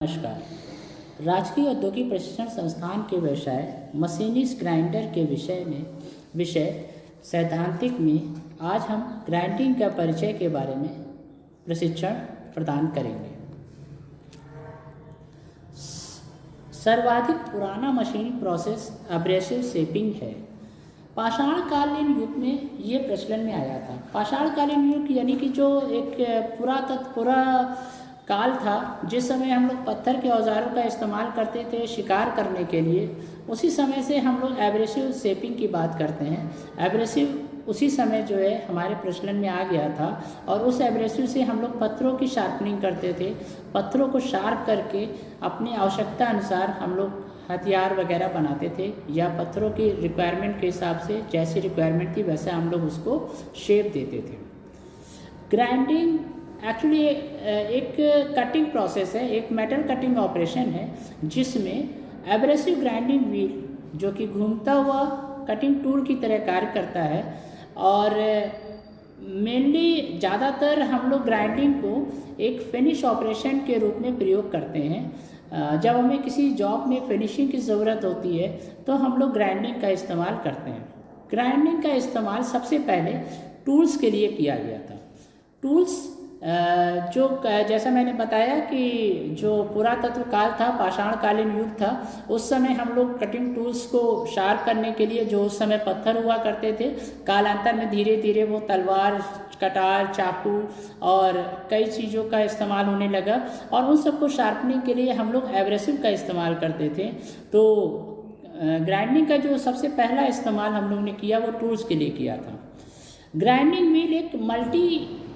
नमस्कार। राजकीय औद्योगिक प्रशिक्षण संस्थान के व्यवसाय मशीनिस्ट ग्राइंडर के विषय सैद्धांतिक में आज हम ग्राइंडिंग का परिचय के बारे में प्रशिक्षण प्रदान करेंगे। सर्वाधिक पुराना मशीनी प्रोसेस एब्रेसिव शेपिंग है। पाषाणकालीन युग में ये प्रचलन में आया था। पाषाणकालीन युग यानी कि जो एक पूरा काल था जिस समय हम लोग पत्थर के औजारों का इस्तेमाल करते थे शिकार करने के लिए। उसी समय से हम लोग एब्रेसिव शेपिंग की बात करते हैं। एब्रेसिव उसी समय जो है हमारे प्रचलन में आ गया था और उस एब्रेसिव से हम लोग पत्थरों की शार्पनिंग करते थे। पत्थरों को शार्प करके अपनी आवश्यकता अनुसार हम लोग हथियार वगैरह बनाते थे या पत्थरों की रिक्वायरमेंट के हिसाब से जैसी रिक्वायरमेंट थी वैसे हम लोग उसको शेप देते थे। ग्राइंडिंग एक्चुअली एक कटिंग प्रोसेस है, एक मेटल कटिंग ऑपरेशन है जिसमें एब्रेसिव ग्राइंडिंग व्हील जो कि घूमता हुआ कटिंग टूल की तरह कार्य करता है। और मेनली ज़्यादातर हम लोग ग्राइंडिंग को एक फिनिश ऑपरेशन के रूप में प्रयोग करते हैं। जब हमें किसी जॉब में फिनिशिंग की ज़रूरत होती है तो हम लोग ग्राइंडिंग का इस्तेमाल करते हैं। ग्राइंडिंग का इस्तेमाल सबसे पहले टूल्स के लिए किया गया था। टूल्स जो जैसा मैंने बताया कि जो पुरातत्व काल था, पाषाणकालीन युग था, उस समय हम लोग कटिंग टूल्स को शार्प करने के लिए जो उस समय पत्थर हुआ करते थे, कालांतर में धीरे धीरे वो तलवार, कटार, चाकू और कई चीज़ों का इस्तेमाल होने लगा और उन सबको शार्पनिंग के लिए हम लोग एब्रेसिव का इस्तेमाल करते थे। तो ग्राइंडिंग का जो सबसे पहला इस्तेमाल हम लोग ने किया वो टूल्स के लिए किया था। ग्राइंडिंग व्हील एक मल्टी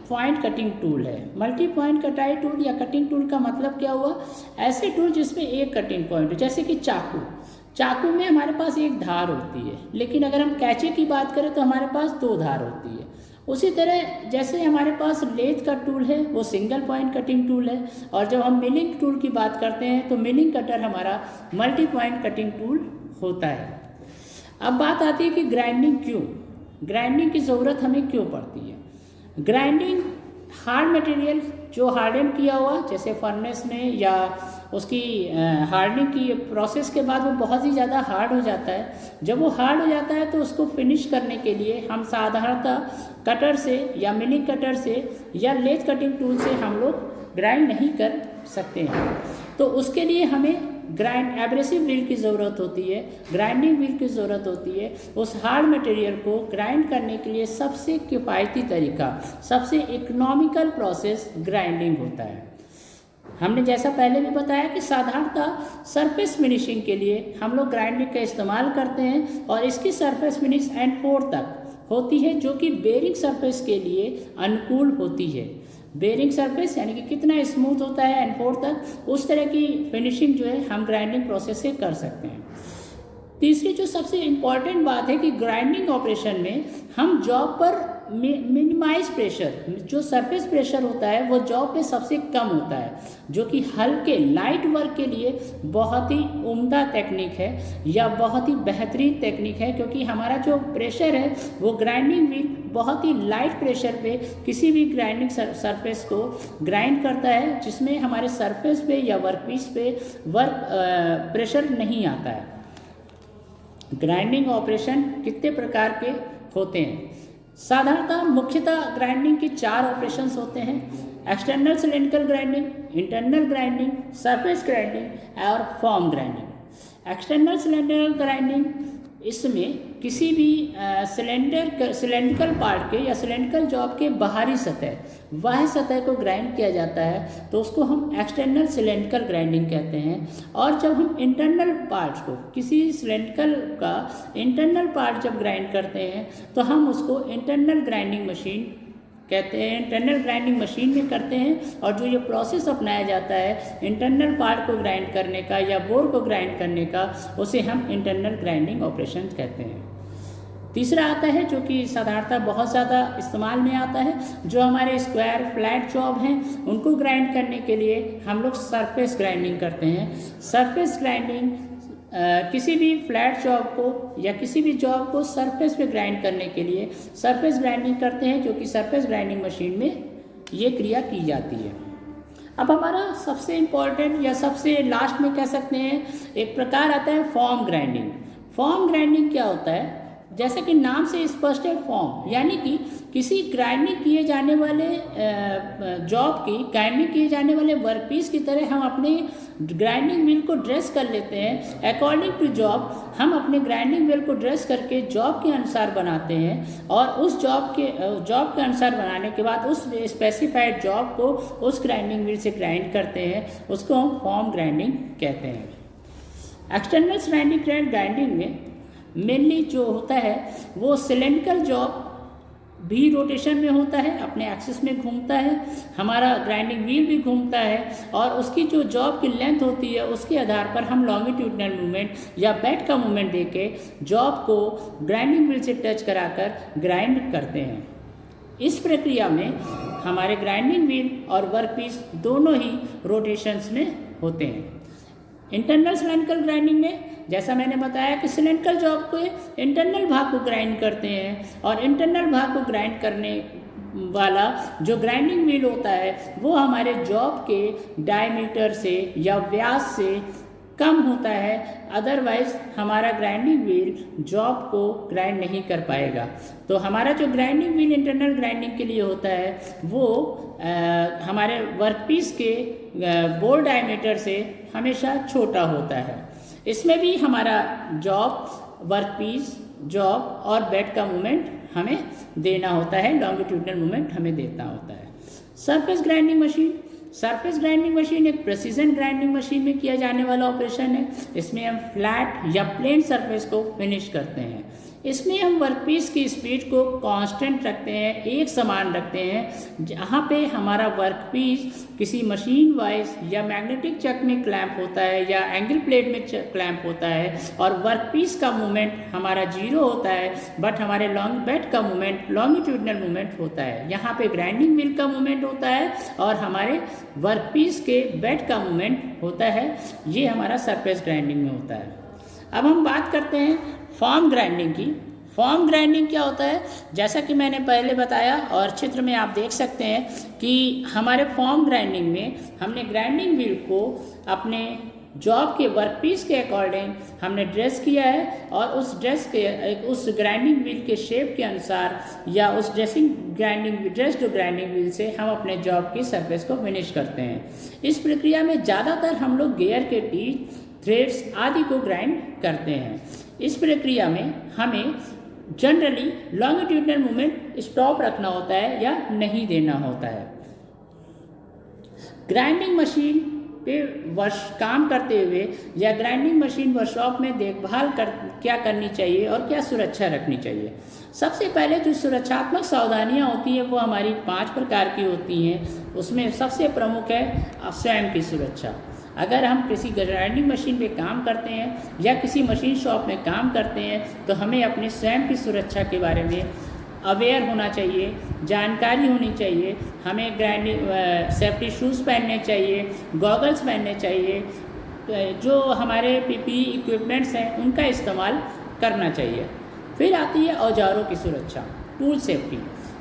पॉइंट कटिंग टूल है। मल्टी पॉइंट कटाई टूल या कटिंग टूल का मतलब क्या हुआ? ऐसे टूल जिसमें एक कटिंग पॉइंट हो, जैसे कि चाकू में हमारे पास एक धार होती है, लेकिन अगर हम कैंची की बात करें तो हमारे पास दो धार होती है। उसी तरह जैसे हमारे पास लेथ का टूल है वो सिंगल पॉइंट कटिंग टूल है, और जब हम मिलिंग टूल की बात करते हैं तो मिलिंग कटर हमारा मल्टी पॉइंट कटिंग टूल होता है। अब बात आती है कि ग्राइंडिंग की ज़रूरत हमें क्यों पड़ती है। ग्राइंडिंग हार्ड मटेरियल जो हार्डन किया हुआ, जैसे फर्नेस में या उसकी हार्डनिंग की प्रोसेस के बाद वो बहुत ही ज़्यादा हार्ड हो जाता है। जब वो हार्ड हो जाता है तो उसको फिनिश करने के लिए हम साधारणतः कटर से या मिलिंग कटर से या लेथ कटिंग टूल से हम लोग ग्राइंड नहीं कर सकते हैं। तो उसके लिए हमें एब्रेसिव व्हील की ज़रूरत होती है, ग्राइंडिंग व्हील की ज़रूरत होती है। उस हार्ड मटेरियल को ग्राइंड करने के लिए सबसे किफ़ायती तरीका, सबसे इकोनॉमिकल प्रोसेस ग्राइंडिंग होता है। हमने जैसा पहले भी बताया कि साधारणतः सरफेस फिनिशिंग के लिए हम लोग ग्राइंडिंग का इस्तेमाल करते हैं और इसकी सरफेस फिनिश N4 तक होती है जो कि बेरिंग सरफेस के लिए अनुकूल होती है। बेरिंग सरफेस यानी कि कितना स्मूथ होता है N4 तक, उस तरह की फिनिशिंग जो है हम ग्राइंडिंग प्रोसेस से कर सकते हैं। तीसरी जो सबसे इम्पॉर्टेंट बात है कि ग्राइंडिंग ऑपरेशन में हम जॉब पर मिनिमाइज प्रेशर, जो सरफेस प्रेशर होता है वो जॉब पे सबसे कम होता है, जो कि हल्के लाइट वर्क के लिए बहुत ही उम्दा टेक्निक है या बहुत ही बेहतरीन टेक्निक है, क्योंकि हमारा जो प्रेशर है वो ग्राइंडिंग व्हील बहुत ही लाइट प्रेशर पे किसी भी ग्राइंडिंग सरफेस को ग्राइंड करता है, जिसमें हमारे सरफेस पे या वर्कपीस पे प्रेशर नहीं आता है। ग्राइंडिंग ऑपरेशन कितने प्रकार के होते हैं? साधारणतः मुख्यतः ग्राइंडिंग के 4 ऑपरेशंस होते हैं: external cylindrical grinding, internal grinding, surface grinding और form grinding. External cylindrical grinding, इसमें किसी भी सिलेंड्रिकल पार्ट के या सिलेंड्रिकल जॉब के बाहरी बाह्य सतह को ग्राइंड किया जाता है तो उसको हम एक्सटर्नल सिलेंड्रिकल ग्राइंडिंग कहते हैं। और जब हम इंटरनल पार्ट्स को, किसी सिलेंड्रिकल का इंटरनल पार्ट जब ग्राइंड करते हैं तो हम उसको इंटरनल ग्राइंडिंग मशीन कहते हैं, इंटरनल ग्राइंडिंग मशीन में करते हैं। और जो ये प्रोसेस अपनाया जाता है इंटरनल पार्ट को ग्राइंड करने का या बोर को ग्राइंड करने का, उसे हम इंटरनल ग्राइंडिंग ऑपरेशन कहते हैं। तीसरा आता है जो कि साधारणतः बहुत ज़्यादा इस्तेमाल में आता है, जो हमारे स्क्वायर फ्लैट जॉब हैं उनको ग्राइंड करने के लिए हम लोग सरफेस ग्राइंडिंग करते हैं। सरफेस ग्राइंडिंग किसी भी फ्लैट जॉब को या किसी भी जॉब को सरफेस पे ग्राइंड करने के लिए सरफेस ग्राइंडिंग करते हैं, जो कि सरफेस ग्राइंडिंग मशीन में ये क्रिया की जाती है। अब हमारा सबसे इम्पोर्टेंट या सबसे लास्ट में कह सकते हैं एक प्रकार आता है फॉर्म ग्राइंडिंग। फॉर्म ग्राइंडिंग क्या होता है, जैसे कि नाम से स्पष्ट है फॉर्म, यानी कि किसी ग्राइंडिंग किए जाने वाले जॉब की ग्राइंडिंग किए जाने वाले वर्कपीस की तरह हम अपने ग्राइंडिंग व्हील को ड्रेस कर लेते हैं। अकॉर्डिंग टू जॉब हम अपने ग्राइंडिंग व्हील को ड्रेस करके जॉब के अनुसार बनाते हैं और उस जॉब के अनुसार बनाने के बाद उस स्पेसिफाइड जॉब को उस ग्राइंडिंग व्हील से ग्राइंड करते हैं, उसको हम फॉर्म ग्राइंडिंग कहते हैं। एक्सटर्नल स्टैंडिंग ग्राइंडिंग में मेनली जो होता है वो सिलेंड्रिकल जॉब भी रोटेशन में होता है, अपने एक्सिस में घूमता है, हमारा ग्राइंडिंग व्हील भी घूमता है और उसकी जो जॉब की लेंथ होती है उसके आधार पर हम लॉन्गिट्यूडनल मूवमेंट या बेड का मूवमेंट देके जॉब को ग्राइंडिंग व्हील से टच कराकर ग्राइंड करते हैं। इस प्रक्रिया में हमारे ग्राइंडिंग व्हील और वर्कपीस दोनों ही रोटेशंस में होते हैं। इंटरनल सिलेंड्रिकल ग्राइंडिंग में जैसा मैंने बताया कि सिलेंड्रिकल जॉब के इंटरनल भाग को ग्राइंड करते हैं और इंटरनल भाग को ग्राइंड करने वाला जो ग्राइंडिंग व्हील होता है वो हमारे जॉब के डायमीटर से या व्यास से कम होता है, अदरवाइज हमारा ग्राइंडिंग व्हील जॉब को ग्राइंड नहीं कर पाएगा। तो हमारा जो ग्राइंडिंग व्हील इंटरनल ग्राइंडिंग के लिए होता है वो हमारे वर्कपीस के बोर डायमीटर से हमेशा छोटा होता है। इसमें भी हमारा जॉब, वर्कपीस, जॉब और बेड का मूवमेंट हमें देना होता है, लॉन्गिट्यूडनल मूवमेंट हमें देना होता है। Surface grinding machine, surface grinding machine एक प्रेसिजन ग्राइंडिंग मशीन में किया जाने वाला ऑपरेशन है। इसमें हम फ्लैट या प्लेन सरफेस को फिनिश करते हैं। इसमें हम वर्कपीस की स्पीड को कांस्टेंट रखते हैं, एक समान रखते हैं। जहाँ पे हमारा वर्कपीस किसी मशीन वाइज या मैग्नेटिक चक में क्लैंप होता है या एंगल प्लेट में क्लैंप होता है और वर्कपीस का मूवमेंट हमारा 0 होता है, बट हमारे लॉन्ग बेड का मूवमेंट लॉन्गिट्यूडनल मूवमेंट होता है। यहाँ पे ग्राइंडिंग व्हील का मूवमेंट होता है और हमारे वर्कपीस के बेड का मूवमेंट होता है। ये हमारा सरफेस ग्राइंडिंग में होता है। अब हम बात करते हैं फॉर्म ग्राइंडिंग की। फॉर्म ग्राइंडिंग क्या होता है, जैसा कि मैंने पहले बताया और चित्र में आप देख सकते हैं कि हमारे फॉर्म ग्राइंडिंग में हमने ग्राइंडिंग व्हील को अपने जॉब के वर्कपीस के अकॉर्डिंग हमने ड्रेस किया है और उस ग्राइंडिंग व्हील के शेप के अनुसार या उस ड्रेस्ड ग्राइंडिंग व्हील से हम अपने जॉब की सरफेस को फिनिश करते हैं। इस प्रक्रिया में ज़्यादातर हम लोग गियर के टीथ, थ्रेड्स आदि को ग्राइंड करते हैं। इस प्रक्रिया में हमें जनरली लॉन्गिट्यूडनल मूवमेंट स्टॉप रखना होता है या नहीं देना होता है। ग्राइंडिंग मशीन पे काम करते हुए या ग्राइंडिंग मशीन वर्कशॉप में देखभाल क्या करनी चाहिए और क्या सुरक्षा रखनी चाहिए। सबसे पहले जो सुरक्षात्मक सावधानियां होती हैं वो हमारी 5 प्रकार की होती हैं। उसमें सबसे प्रमुख है स्वयं की सुरक्षा। अगर हम किसी ग्राइंडिंग मशीन पे काम करते हैं या किसी मशीन शॉप में काम करते हैं तो हमें अपने स्वयं की सुरक्षा के बारे में अवेयर होना चाहिए, जानकारी होनी चाहिए। हमें ग्राइंडिंग सेफ्टी शूज़ पहनने चाहिए, गॉगल्स पहनने चाहिए, जो हमारे पीपीई इक्विपमेंट्स हैं उनका इस्तेमाल करना चाहिए। फिर आती है औजारों की सुरक्षा, टूल सेफ्टी।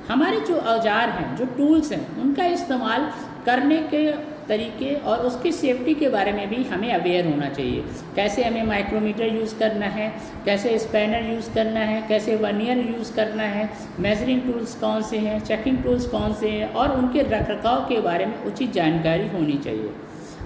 हमारे जो औजार हैं, जो टूल्स हैं, उनका इस्तेमाल करने के तरीके और उसकी सेफ्टी के बारे में भी हमें अवेयर होना चाहिए। कैसे हमें माइक्रोमीटर यूज़ करना है, कैसे स्पैनर यूज़ करना है, कैसे वर्नियर यूज़ करना है, मेजरिंग टूल्स कौन से हैं, चेकिंग टूल्स कौन से हैं और उनके रखरखाव के बारे में उचित जानकारी होनी चाहिए।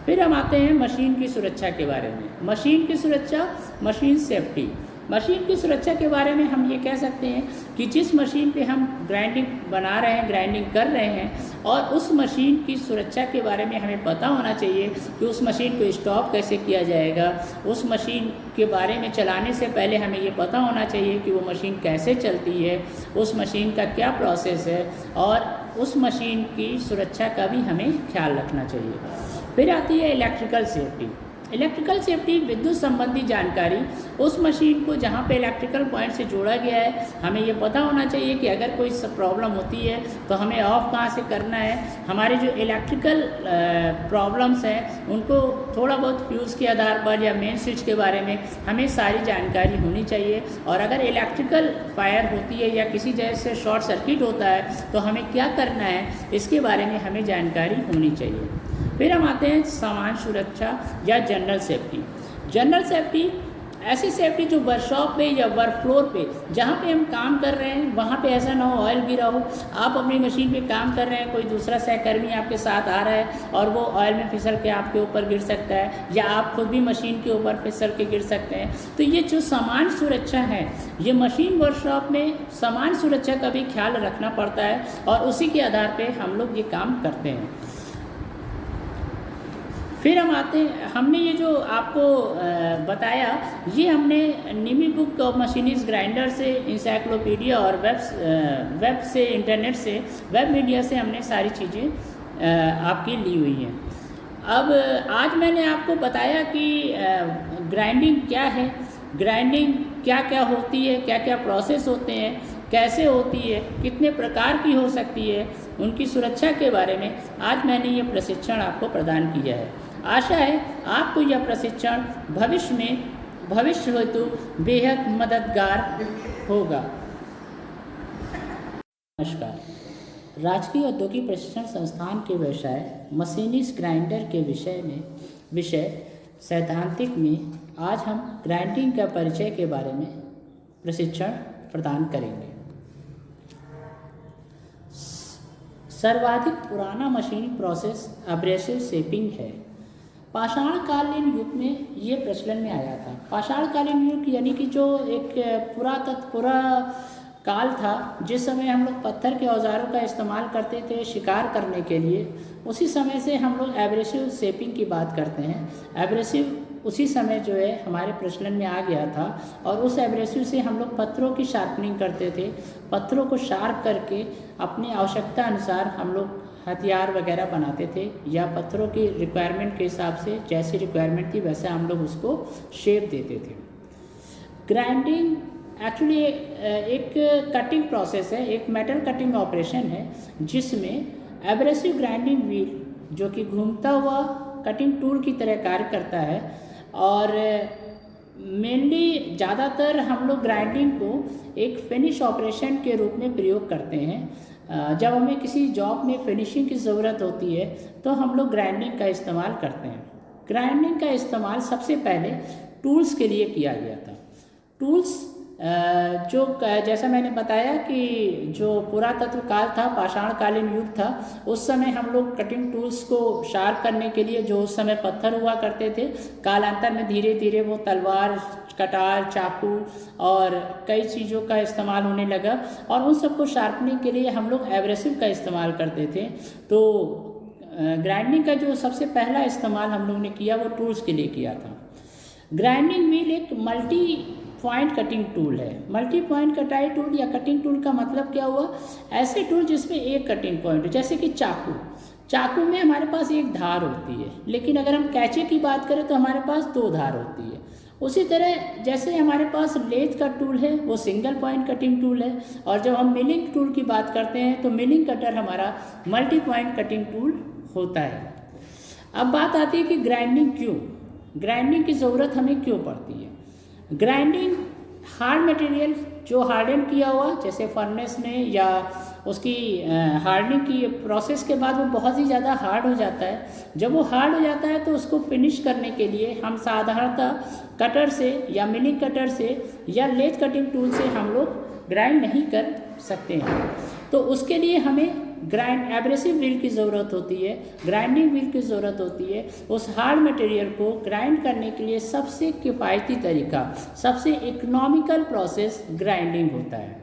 फिर हम आते हैं मशीन की सुरक्षा के बारे में। मशीन की सुरक्षा, मशीन सेफ्टी। मशीन की सुरक्षा के बारे में हम ये कह सकते हैं कि जिस मशीन पे हम ग्राइंडिंग बना रहे हैं, ग्राइंडिंग कर रहे हैं और उस मशीन की सुरक्षा के बारे में हमें पता होना चाहिए कि उस मशीन को स्टॉप कैसे किया जाएगा। उस मशीन के बारे में चलाने से पहले हमें ये पता होना चाहिए कि वो मशीन कैसे चलती है, उस मशीन का क्या प्रोसेस है और उस मशीन की सुरक्षा का भी हमें ख्याल रखना चाहिए। फिर आती है इलेक्ट्रिकल सेफ्टी। इलेक्ट्रिकल सेफ्टी विद्युत संबंधी जानकारी। उस मशीन को जहाँ पे इलेक्ट्रिकल पॉइंट से जोड़ा गया है हमें ये पता होना चाहिए कि अगर कोई प्रॉब्लम होती है तो हमें ऑफ कहाँ से करना है। हमारे जो इलेक्ट्रिकल प्रॉब्लम्स हैं उनको थोड़ा बहुत फ्यूज़ के आधार पर या मेन स्विच के बारे में हमें सारी जानकारी होनी चाहिए। और अगर इलेक्ट्रिकल फायर होती है या किसी जगह से शॉर्ट सर्किट होता है तो हमें क्या करना है, इसके बारे में हमें जानकारी होनी चाहिए। फिर हम आते हैं सामान्य सुरक्षा या जनरल सेफ्टी। जनरल सेफ्टी ऐसी सेफ्टी जो वर्कशॉप पे या वर्क फ्लोर पे जहाँ पे हम काम कर रहे हैं वहाँ पे ऐसा ना हो ऑयल गिरा हो, आप अपनी मशीन पे काम कर रहे हैं, कोई दूसरा सहकर्मी आपके साथ आ रहा है और वो ऑयल में फिसल के आपके ऊपर गिर सकता है, या आप खुद भी मशीन के ऊपर फिसल के गिर सकते हैं। तो ये जो सामान्य सुरक्षा है, ये मशीन वर्कशॉप में सामान्य सुरक्षा का भी ख्याल रखना पड़ता है और उसी के आधार पर हम लोग ये काम करते हैं। फिर हम आते हैं, हमने ये जो आपको बताया ये हमने निमी बुक ऑफ मशीनिस्ट ग्राइंडर से, इंसाइक्लोपीडिया और वेब से, इंटरनेट से, वेब मीडिया से हमने सारी चीज़ें आपकी ली हुई हैं। अब आज मैंने आपको बताया कि ग्राइंडिंग क्या है, ग्राइंडिंग क्या क्या होती है, क्या क्या प्रोसेस होते हैं, कैसे होती है, कितने प्रकार की हो सकती है, उनकी सुरक्षा के बारे में आज मैंने ये प्रशिक्षण आपको प्रदान किया है। आशा है आपको यह प्रशिक्षण भविष्य हेतु बेहद मददगार होगा। नमस्कार। राजकीय औद्योगिक प्रशिक्षण संस्थान के व्यवसाय मशीनिस्ट ग्राइंडर के विषय सैद्धांतिक में आज हम ग्राइंडिंग का परिचय के बारे में प्रशिक्षण प्रदान करेंगे। सर्वाधिक पुराना मशीनिंग प्रोसेस एब्रेसिव शेपिंग है। पाषाणकालीन युग में ये प्रचलन में आया था। पाषाणकालीन युग यानी कि जो एक पुरा काल था जिस समय हम लोग पत्थर के औजारों का इस्तेमाल करते थे शिकार करने के लिए, उसी समय से हम लोग एब्रेसिव शेपिंग की बात करते हैं। एब्रेसिव उसी समय जो है हमारे प्रचलन में आ गया था और उस एब्रेसिव से हम लोग पत्थरों की शार्पनिंग करते थे। पत्थरों को शार्प करके अपनी आवश्यकता अनुसार हम लोग हथियार वगैरह बनाते थे, या पत्थरों की रिक्वायरमेंट के हिसाब से जैसी रिक्वायरमेंट थी वैसे हम लोग उसको शेप देते थे। ग्राइंडिंग एक्चुअली एक कटिंग प्रोसेस है, एक मेटल कटिंग ऑपरेशन है जिसमें एब्रेसिव ग्राइंडिंग व्हील जो कि घूमता हुआ कटिंग टूल की तरह कार्य करता है, और मेनली ज़्यादातर हम लोग ग्राइंडिंग को एक फिनिश ऑपरेशन के रूप में प्रयोग करते हैं। जब हमें किसी जॉब में फिनिशिंग की ज़रूरत होती है तो हम लोग ग्राइंडिंग का इस्तेमाल करते हैं। ग्राइंडिंग का इस्तेमाल सबसे पहले टूल्स के लिए किया गया था। टूल्स जो जैसा मैंने बताया कि जो पुरातत्व काल था, पाषाणकालीन युग था, उस समय हम लोग कटिंग टूल्स को शार्प करने के लिए जो उस समय पत्थर हुआ करते थे, कालांतर में धीरे धीरे वो तलवार, कटार, चाकू और कई चीज़ों का इस्तेमाल होने लगा, और उन सबको शार्पनिंग के लिए हम लोग एब्रेसिव का इस्तेमाल करते थे। तो ग्राइंडिंग का जो सबसे पहला इस्तेमाल हम लोग ने किया वो टूल्स के लिए किया था। ग्राइंडिंग व्हील एक मल्टी पॉइंट कटिंग टूल है। मल्टी पॉइंट कटाई टूल या कटिंग टूल का मतलब क्या हुआ? ऐसे टूल जिसमें एक कटिंग पॉइंट हो, जैसे कि चाकू में हमारे पास एक धार होती है, लेकिन अगर हम कैंची की बात करें तो हमारे पास दो धार होती है। उसी तरह जैसे हमारे पास लेथ का टूल है वो सिंगल पॉइंट कटिंग टूल है, और जब हम मिलिंग टूल की बात करते हैं तो मिलिंग कटर हमारा मल्टी पॉइंट कटिंग टूल होता है। अब बात आती है कि ग्राइंडिंग की ज़रूरत हमें क्यों पड़ती है। ग्राइंडिंग हार्ड मटेरियल जो हार्डन किया हुआ, जैसे फर्नेस में या उसकी हार्डनिंग की प्रोसेस के बाद वो बहुत ही ज़्यादा हार्ड हो जाता है। जब वो हार्ड हो जाता है तो उसको फिनिश करने के लिए हम साधारणतः कटर से या मिलिंग कटर से या लेथ कटिंग टूल से हम लोग ग्राइंड नहीं कर सकते हैं। तो उसके लिए हमें एब्रेसिव व्हील की ज़रूरत होती है, ग्राइंडिंग व्हील की ज़रूरत होती है। उस हार्ड मटेरियल को ग्राइंड करने के लिए सबसे किफ़ायती तरीका, सबसे इकोनॉमिकल प्रोसेस ग्राइंडिंग होता है।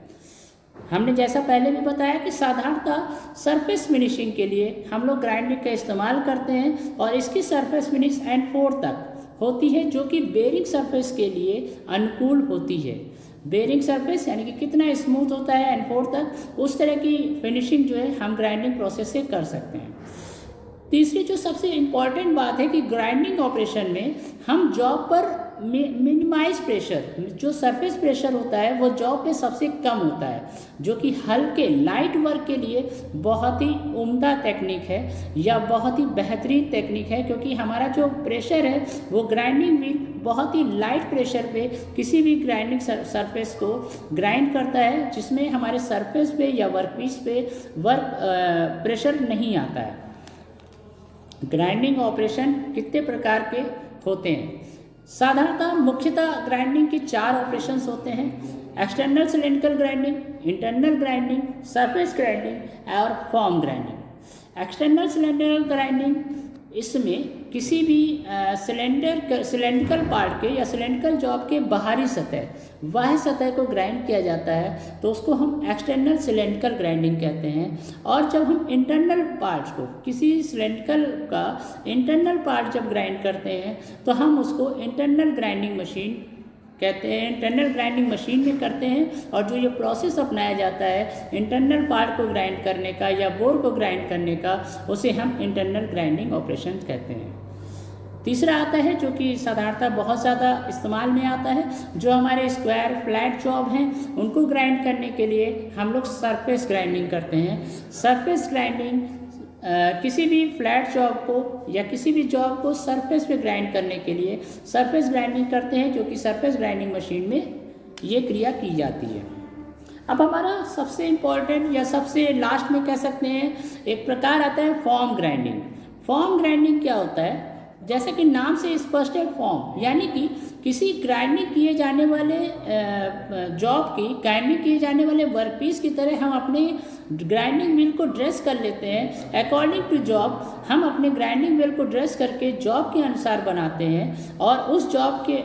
हमने जैसा पहले भी बताया कि साधारणतः सरफेस फिनिशिंग के लिए हम लोग ग्राइंडिंग का इस्तेमाल करते हैं, और इसकी सरफेस फिनिश N4 तक होती है, जो कि बेरिंग सरफेस के लिए अनुकूल होती है। बेरिंग सरफेस यानी कि कितना स्मूथ होता है N4 तक, उस तरह की फिनिशिंग जो है हम ग्राइंडिंग प्रोसेस से कर सकते हैं। तीसरी जो सबसे इम्पॉर्टेंट बात है कि ग्राइंडिंग ऑपरेशन में हम जॉब पर मिनिमाइज प्रेशर, जो सरफेस प्रेशर होता है वो जॉब पे सबसे कम होता है, जो कि हल्के लाइट वर्क के लिए बहुत ही उम्दा टेक्निक है या बहुत ही बेहतरीन टेक्निक है, क्योंकि हमारा जो प्रेशर है वो ग्राइंडिंग व्हील बहुत ही लाइट प्रेशर पे किसी भी ग्राइंडिंग सरफेस को ग्राइंड करता है, जिसमें हमारे सरफेस पे या वर्कपीस पे प्रेशर नहीं आता है। ग्राइंडिंग ऑपरेशन कितने प्रकार के होते हैं? साधारणतः मुख्यतः ग्राइंडिंग के 4 ऑपरेशंस होते हैं: external cylindrical grinding, internal grinding, surface grinding और form grinding. External cylindrical grinding, इसमें किसी भी सिलेंड्रिकल पार्ट के या सिलेंड्रिकल जॉब के बाहरी बाह्य सतह को ग्राइंड किया जाता है तो उसको हम एक्सटर्नल सिलेंड्रिकल ग्राइंडिंग कहते हैं। और जब हम इंटरनल पार्ट्स को, किसी सिलेंड्रिकल का इंटरनल पार्ट जब ग्राइंड करते हैं तो हम उसको इंटरनल ग्राइंडिंग मशीन कहते हैं, इंटरनल ग्राइंडिंग मशीन में करते हैं। और जो ये प्रोसेस अपनाया जाता है इंटरनल पार्ट को ग्राइंड करने का या बोर को ग्राइंड करने का, उसे हम इंटरनल ग्राइंडिंग ऑपरेशन कहते हैं। तीसरा आता है जो कि साधारणतः बहुत ज़्यादा इस्तेमाल में आता है, जो हमारे स्क्वायर फ्लैट जॉब हैं उनको ग्राइंड करने के लिए हम लोग सरफेस ग्राइंडिंग करते हैं। सरफेस ग्राइंडिंग किसी भी फ्लैट जॉब को या किसी भी जॉब को सरफेस पे ग्राइंड करने के लिए सरफेस ग्राइंडिंग करते हैं, जो कि सरफेस ग्राइंडिंग मशीन में ये क्रिया की जाती है। अब हमारा सबसे इम्पॉर्टेंट या सबसे लास्ट में कह सकते हैं एक प्रकार आता है फॉर्म ग्राइंडिंग। फॉर्म ग्राइंडिंग क्या होता है? जैसे कि नाम से स्पष्ट है, फॉर्म यानी कि किसी ग्राइंडिंग किए जाने वाले जॉब की ग्राइंडिंग किए जाने वाले वर्कपीस की तरह हम अपने ग्राइंडिंग व्हील को ड्रेस कर लेते हैं। अकॉर्डिंग टू जॉब हम अपने ग्राइंडिंग व्हील को ड्रेस करके जॉब के अनुसार बनाते हैं और उस जॉब के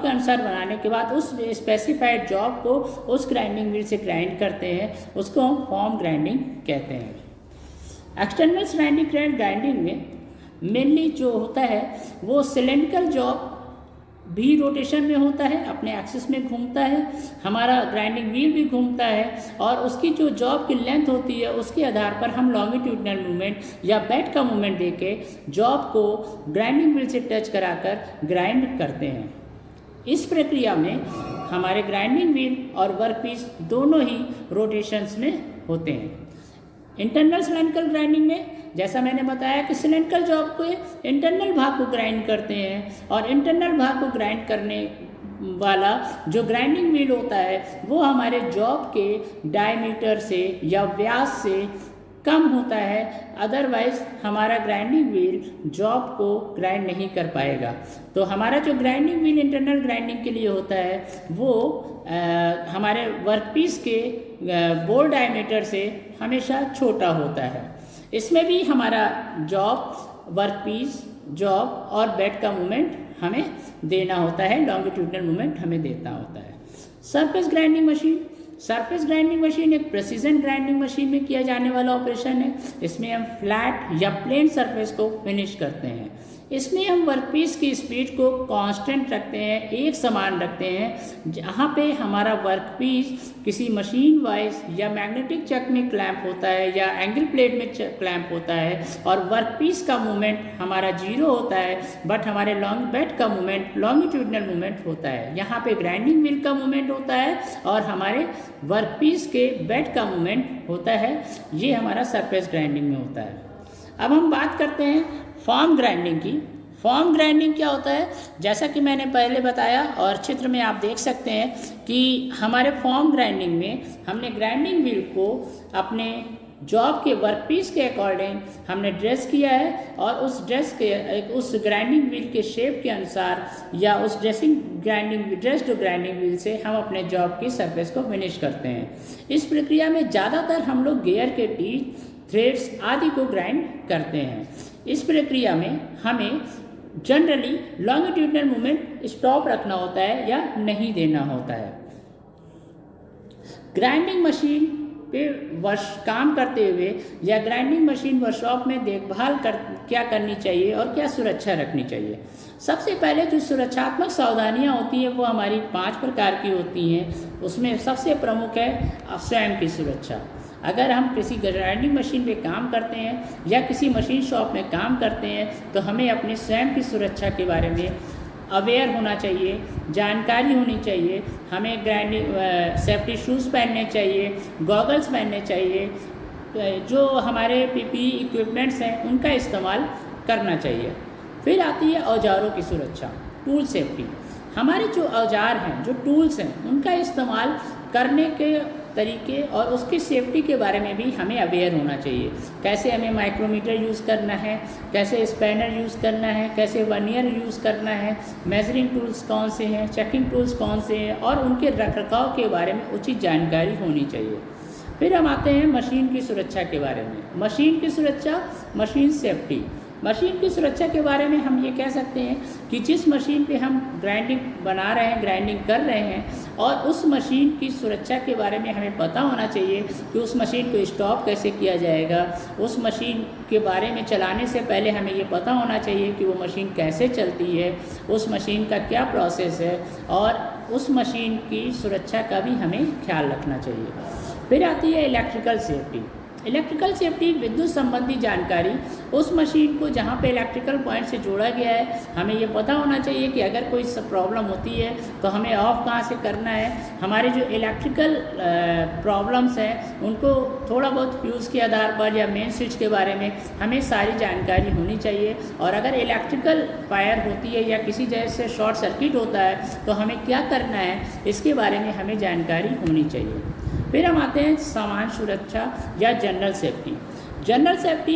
अनुसार बनाने के बाद उस स्पेसिफाइड जॉब को उस ग्राइंडिंग व्हील से ग्राइंड करते हैं, उसको हम फॉर्म ग्राइंडिंग कहते हैं। एक्सटर्नल सिलेंड्रिकल ग्राइंडिंग में मेनली जो होता है वो सिलेंड्रिकल जॉब भी रोटेशन में होता है, अपने एक्सिस में घूमता है, हमारा ग्राइंडिंग व्हील भी घूमता है और उसकी जो जॉब की लेंथ होती है उसके आधार पर हम लॉन्गिट्यूडनल मूवमेंट या बेड का मूवमेंट देके जॉब को ग्राइंडिंग व्हील से टच कराकर ग्राइंड करते हैं। इस प्रक्रिया में हमारे ग्राइंडिंग व्हील और वर्कपीस दोनों ही रोटेशंस में होते हैं। इंटरनल सिलेंड्रिकल ग्राइंडिंग में जैसा मैंने बताया कि सिलेंड्रिकल जॉब के इंटरनल भाग को ग्राइंड करते हैं और इंटरनल भाग को ग्राइंड करने वाला जो ग्राइंडिंग व्हील होता है वो हमारे जॉब के डायमीटर से या व्यास से कम होता है, अदरवाइज हमारा ग्राइंडिंग व्हील जॉब को ग्राइंड नहीं कर पाएगा। तो हमारा जो ग्राइंडिंग व्हील इंटरनल ग्राइंडिंग के लिए होता है वो हमारे वर्कपीस के बोर डायमीटर से हमेशा छोटा होता है। इसमें भी हमारा जॉब, वर्कपीस, जॉब और बेड का मूवमेंट हमें देना होता है, लॉन्गिट्यूडनल मूवमेंट हमें देना होता है। Surface grinding machine, surface grinding machine एक प्रेसिजन ग्राइंडिंग मशीन में किया जाने वाला ऑपरेशन है। इसमें हम फ्लैट या प्लेन सरफेस को फिनिश करते हैं। इसमें हम वर्कपीस की स्पीड को कांस्टेंट रखते हैं, एक समान रखते हैं। जहाँ पे हमारा वर्कपीस किसी मशीन वाइज या मैग्नेटिक चक में क्लैंप होता है या एंगल प्लेट में क्लैंप होता है और वर्कपीस का मूवमेंट हमारा 0 होता है, बट हमारे लॉन्ग बेड का मूवमेंट लॉन्गिट्यूडनल मूवमेंट होता है। यहाँ पे ग्राइंडिंग व्हील का मूवमेंट होता है और हमारे वर्कपीस के बेड का मूवमेंट होता है। ये हमारा सरफेस ग्राइंडिंग में होता है। अब हम बात करते हैं फॉर्म ग्राइंडिंग की। फॉर्म ग्राइंडिंग क्या होता है? जैसा कि मैंने पहले बताया और चित्र में आप देख सकते हैं कि हमारे फॉर्म ग्राइंडिंग में हमने ग्राइंडिंग व्हील को अपने जॉब के वर्कपीस के अकॉर्डिंग हमने ड्रेस किया है और उस ग्राइंडिंग व्हील के शेप के अनुसार या उस ड्रेस्ड ग्राइंडिंग व्हील से हम अपने जॉब की सरफेस को फिनिश करते हैं। इस प्रक्रिया में ज़्यादातर हम लोग गियर के टीथ, थ्रेड्स आदि को ग्राइंड करते हैं। इस प्रक्रिया में हमें जनरली लॉन्गिट्यूडनल मूवमेंट स्टॉप रखना होता है या नहीं देना होता है। ग्राइंडिंग मशीन पे काम करते हुए या ग्राइंडिंग मशीन वर्कशॉप में देखभाल क्या करनी चाहिए और क्या सुरक्षा रखनी चाहिए? सबसे पहले जो सुरक्षात्मक सावधानियां होती हैं वो हमारी 5 प्रकार की होती हैं। उसमें सबसे प्रमुख है स्वयं की सुरक्षा। अगर हम किसी ग्राइंडिंग मशीन पे काम करते हैं या किसी मशीन शॉप में काम करते हैं तो हमें अपनी स्वयं की सुरक्षा के बारे में अवेयर होना चाहिए, जानकारी होनी चाहिए। हमें ग्राइंडिंग सेफ्टी शूज़ पहनने चाहिए, गॉगल्स पहनने चाहिए, जो हमारे पीपीई इक्विपमेंट्स हैं उनका इस्तेमाल करना चाहिए। फिर आती है औजारों की सुरक्षा, टूल सेफ्टी। हमारे जो औजार हैं, जो टूल्स हैं, उनका इस्तेमाल करने के तरीके और उसकी सेफ्टी के बारे में भी हमें अवेयर होना चाहिए। कैसे हमें माइक्रोमीटर यूज़ करना है, कैसे स्पैनर यूज़ करना है, कैसे वर्नियर यूज़ करना है, मेजरिंग टूल्स कौन से हैं, चेकिंग टूल्स कौन से हैं, और उनके रखरखाव के बारे में उचित जानकारी होनी चाहिए। फिर हम आते हैं मशीन की सुरक्षा के बारे में। मशीन की सुरक्षा, मशीन सेफ्टी। मशीन की सुरक्षा के बारे में हम ये कह सकते हैं कि जिस मशीन पे हम ग्राइंडिंग बना रहे हैं, ग्राइंडिंग कर रहे हैं, और उस मशीन की सुरक्षा के बारे में हमें पता होना चाहिए कि उस मशीन को स्टॉप कैसे किया जाएगा। उस मशीन के बारे में चलाने से पहले हमें ये पता होना चाहिए कि वो मशीन कैसे चलती है, उस मशीन का क्या प्रोसेस है, और उस मशीन की सुरक्षा का भी हमें ख्याल रखना चाहिए। फिर आती है इलेक्ट्रिकल सेफ्टी। इलेक्ट्रिकल सेफ्टी, विद्युत संबंधी जानकारी। उस मशीन को जहाँ पे इलेक्ट्रिकल पॉइंट से जोड़ा गया है, हमें ये पता होना चाहिए कि अगर कोई प्रॉब्लम होती है तो हमें ऑफ कहाँ से करना है। हमारे जो इलेक्ट्रिकल प्रॉब्लम्स हैं उनको थोड़ा बहुत फ्यूज़ के आधार पर या मेन स्विच के बारे में हमें सारी जानकारी होनी चाहिए। और अगर इलेक्ट्रिकल फायर होती है या किसी जगह से शॉर्ट सर्किट होता है तो हमें क्या करना है, इसके बारे में हमें जानकारी होनी चाहिए। फिर हम आते हैं सामान सुरक्षा या जनरल सेफ्टी। जनरल सेफ्टी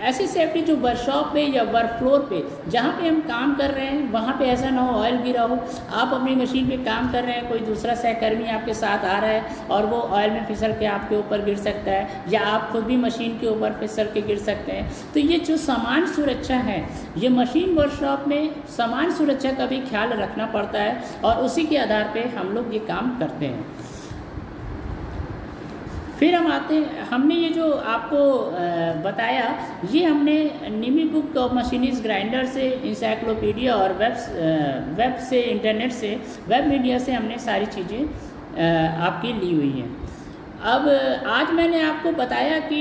ऐसी सेफ्टी जो वर्कशॉप पे या वर्क फ्लोर पे जहाँ पे हम काम कर रहे हैं वहाँ पे ऐसा ना हो ऑयल गिरा हो। आप अपनी मशीन पे काम कर रहे हैं, कोई दूसरा सहकर्मी आपके साथ आ रहा है और वो ऑयल में फिसल के आपके ऊपर गिर सकता है, या आप खुद भी मशीन के ऊपर फिसल के गिर सकते हैं। तो ये जो सामान सुरक्षा है, ये मशीन वर्कशॉप में सामान सुरक्षा का भी ख्याल रखना पड़ता है और उसी के आधार पर हम लोग ये काम करते हैं। फिर हम आते हैं, हमने ये जो आपको बताया, ये हमने निमी बुक ऑफ मशीनिस्ट ग्राइंडर से, इंसाइक्लोपीडिया और वेब से, इंटरनेट से, वेब मीडिया से हमने सारी चीज़ें आपकी ली हुई हैं। अब आज मैंने आपको बताया कि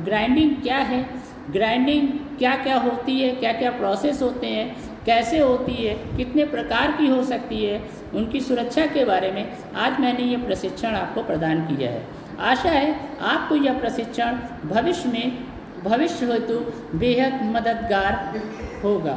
ग्राइंडिंग क्या है, ग्राइंडिंग क्या क्या होती है, क्या क्या प्रोसेस होते हैं, कैसे होती है, कितने प्रकार की हो सकती है, उनकी सुरक्षा के बारे में आज मैंने ये प्रशिक्षण आपको प्रदान किया है। आशा है आपको यह प्रशिक्षण भविष्य हेतु बेहद मददगार होगा।